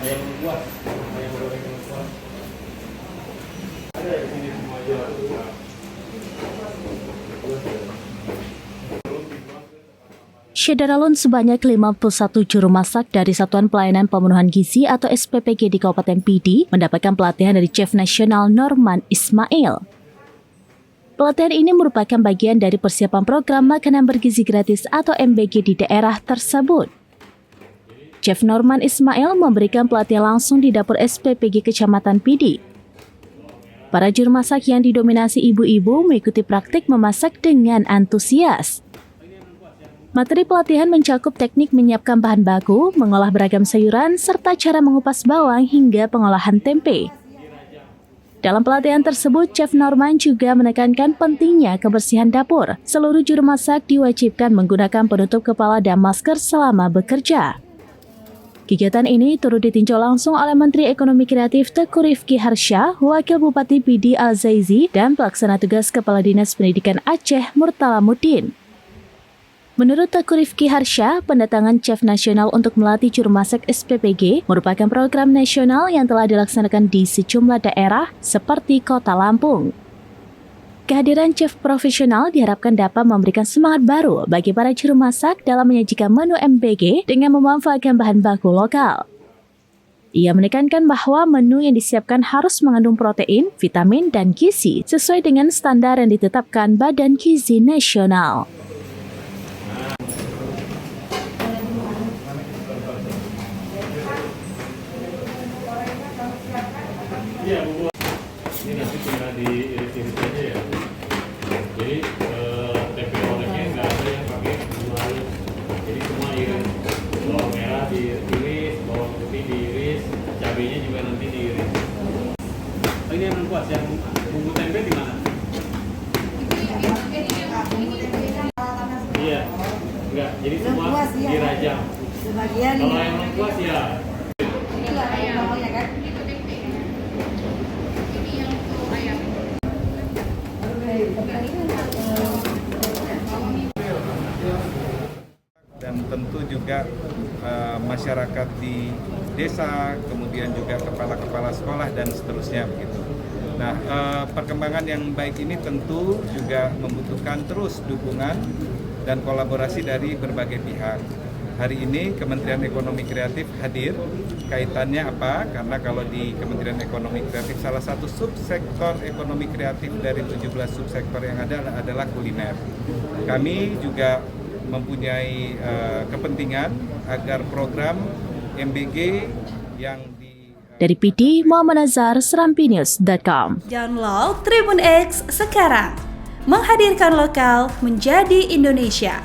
ayam buah, ayam goreng buah. Ada di sini semua jual. Syederalun sebanyak 51 juru masak dari Satuan Pelayanan Pemenuhan Gizi atau SPPG di Kabupaten Pidi mendapatkan pelatihan dari Chef Nasional Norman Ismail. Pelatihan ini merupakan bagian dari persiapan program makanan bergizi gratis atau MBG di daerah tersebut. Chef Norman Ismail memberikan pelatihan langsung di dapur SPPG Kecamatan Pidi. Para juru masak yang didominasi ibu-ibu mengikuti praktik memasak dengan antusias. Materi pelatihan mencakup teknik menyiapkan bahan baku, mengolah beragam sayuran, serta cara mengupas bawang hingga pengolahan tempe. Dalam pelatihan tersebut, Chef Norman juga menekankan pentingnya kebersihan dapur. Seluruh juru masak diwajibkan menggunakan penutup kepala dan masker selama bekerja. Kegiatan ini turut ditinjau langsung oleh Menteri Ekonomi Kreatif Teuku Rifki Harsha, Wakil Bupati Pidi Al-Zaizi, dan Pelaksana Tugas Kepala Dinas Pendidikan Aceh Murtala Mudin. Menurut Teuku Rifki Harsha, pendatangan Chef Nasional untuk melatih juru masak SPPG merupakan program nasional yang telah dilaksanakan di sejumlah daerah seperti Kota Lampung. Kehadiran chef profesional diharapkan dapat memberikan semangat baru bagi para juru masak dalam menyajikan menu MBG dengan memanfaatkan bahan baku lokal. Ia menekankan bahwa menu yang disiapkan harus mengandung protein, vitamin, dan gizi sesuai dengan standar yang ditetapkan Badan Gizi Nasional. Iya, Bu. Ini nanti tinggal diiris-iris aja ya. Jadi tempe orangnya nggak ada yang pakai bumbu halus. Jadi semua iris. Bawang merah diiris, bawang putih diiris, cabenya juga nanti diiris. Ini yang kuas, yang bumbu tempe di mana? Iya, enggak. Jadi semua dirajang. Kalau yang lengkuas ya. Dan tentu juga masyarakat di desa, kemudian juga kepala-kepala sekolah dan seterusnya begitu. Nah, perkembangan yang baik ini tentu juga membutuhkan terus dukungan dan kolaborasi dari berbagai pihak. Hari ini Kementerian Ekonomi Kreatif hadir. Kaitannya apa? Karena kalau di Kementerian Ekonomi Kreatif salah satu subsektor ekonomi kreatif dari 17 subsektor yang ada adalah kuliner. Kami juga mempunyai kepentingan agar program MBG yang Dari Pidi, Muhammad Nazar, serampinews.com. Download Tribun X sekarang, menghadirkan lokal menjadi Indonesia.